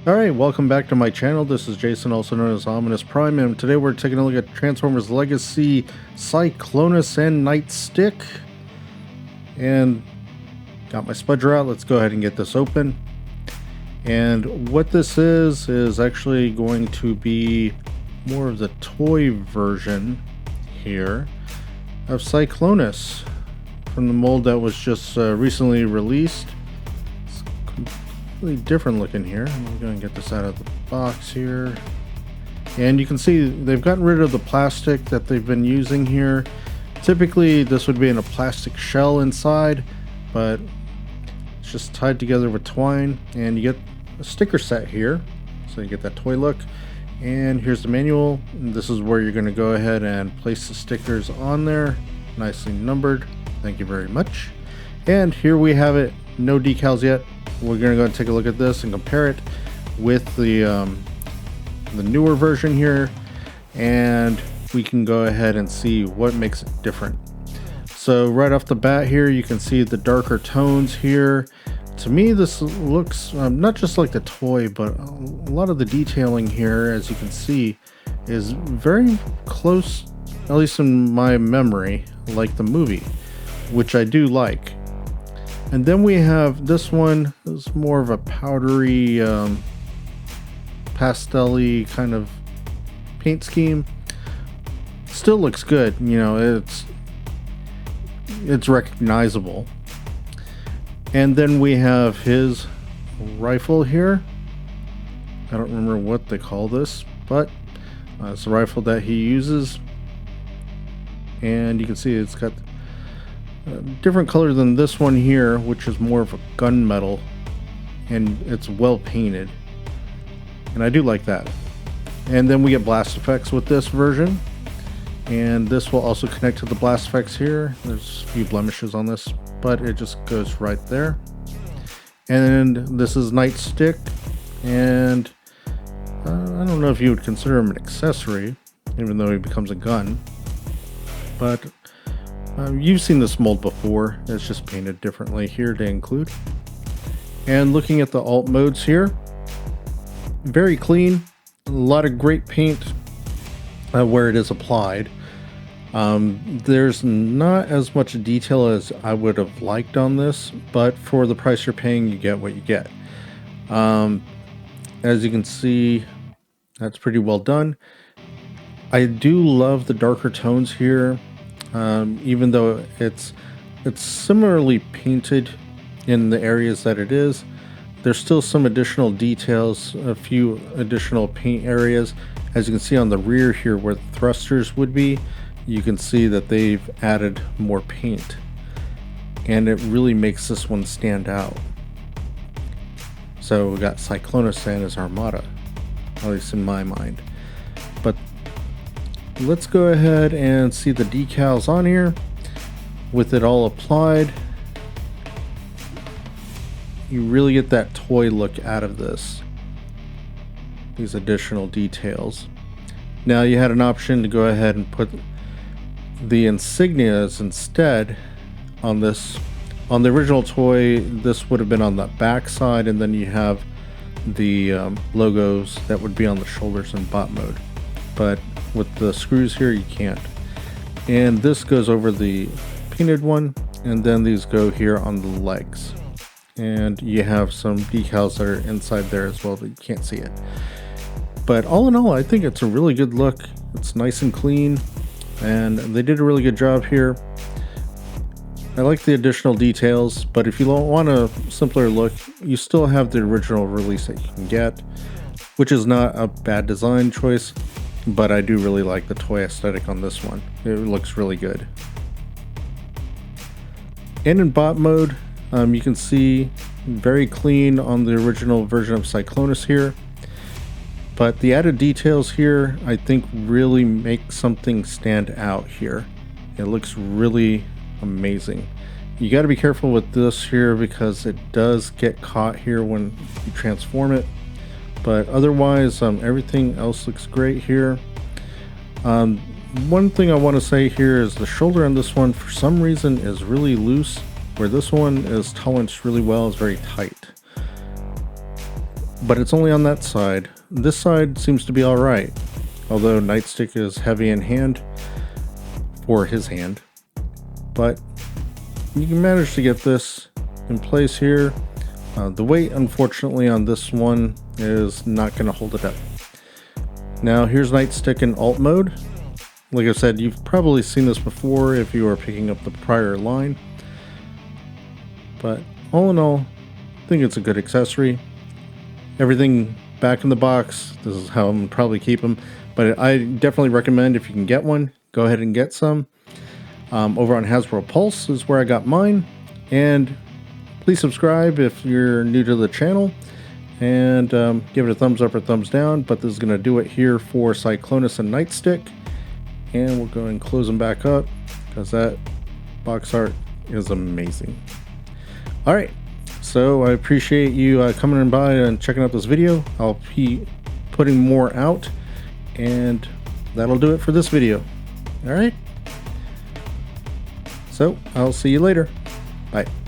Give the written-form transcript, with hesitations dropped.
Alright, welcome back to my channel. This is Jason, also known as Ominous Prime, and today we're taking a look at Transformers Legacy, Cyclonus, and Nightstick. And got my spudger out. Let's go ahead and get this open. And what this is actually going to be more of the toy version here of Cyclonus from the mold that was just recently released. Really different looking here. I'm going to get this out of the box here. And you can see they've gotten rid of the plastic that they've been using here. Typically this would be in a plastic shell inside, but it's just tied together with twine, and you get a sticker set here. So you get that toy look. And here's the manual. And this is where you're going to go ahead and place the stickers on there. Nicely numbered. Thank you very much. And here we have it. No decals yet. We're going to go and take a look at this and compare it with the newer version here, and we can go ahead and see what makes it different. So right off the bat here, you can see the darker tones here. To me, this looks not just like the toy, but a lot of the detailing here, as you can see, is very close, at least in my memory, like the movie, which I do like. And then we have this one. It's more of a powdery, pastel-y kind of paint scheme. Still looks good, you know, it's recognizable. And then we have his rifle here. I don't remember what they call this, but it's a rifle that he uses. And you can see it's got different color than this one here, which is more of a gunmetal, and it's well painted, and I do like that. And then we get blast effects with this version, and this will also connect to the blast effects here. There's a few blemishes on this, but it just goes right there. And this is Nightstick, and I don't know if you would consider him an accessory, even though he becomes a gun, but you've seen this mold before. It's just painted differently here to include. And looking at the alt modes here, very clean, a lot of great paint where it is applied. There's not as much detail as I would have liked on this, but for the price you're paying, you get what you get. As you can see, that's pretty well done. I do love the darker tones here. Even though it's similarly painted in the areas that it is, there's still some additional details, a few additional paint areas. As you can see on the rear here where the thrusters would be, you can see that they've added more paint, and it really makes this one stand out. So we got Cyclonus and his armada, at least in my mind. But let's go ahead and see the decals on here with it all applied. You really get that toy look out of this, these additional details. Now you had an option to go ahead and put the insignias instead on this. On the original toy, this would have been on the back side, and then you have the logos that would be on the shoulders in bot mode. But with the screws here, you can't. And this goes over the painted one, and then these go here on the legs. And you have some decals that are inside there as well, but you can't see it. But all in all, I think it's a really good look. It's nice and clean, and they did a really good job here. I like the additional details, but if you don't want a simpler look, you still have the original release that you can get, which is not a bad design choice. But I do really like the toy aesthetic on this one. It looks really good. And in bot mode, you can see very clean on the original version of Cyclonus here. But the added details here, I think, really make something stand out here. It looks really amazing. You got to be careful with this here because it does get caught here when you transform it. But otherwise, everything else looks great here. One thing I want to say here is the shoulder on this one, for some reason, is really loose, where this one is toleranced really well, is very tight. but it's only on that side. This side seems to be alright, although Nightstick is heavy in hand for his hand. But you can manage to get this in place here. The weight, unfortunately, on this one is not going to hold it up. Now here's Nightstick in alt mode. Like I said, you've probably seen this before if you are picking up the prior line. But all in all, I think it's a good accessory. Everything back in the box. This is how I'm going to probably keep them. But I definitely recommend, if you can get one, go ahead and get some. Over on Hasbro Pulse is where I got mine. And please subscribe if you're new to the channel. And give it a thumbs up or thumbs down. But this is going to do it here for Cyclonus and Nightstick. And we'll go and close them back up, because that box art is amazing. Alright, so I appreciate you coming in by and checking out this video. I'll be putting more out, and that'll do it for this video. Alright, so I'll see you later. Bye.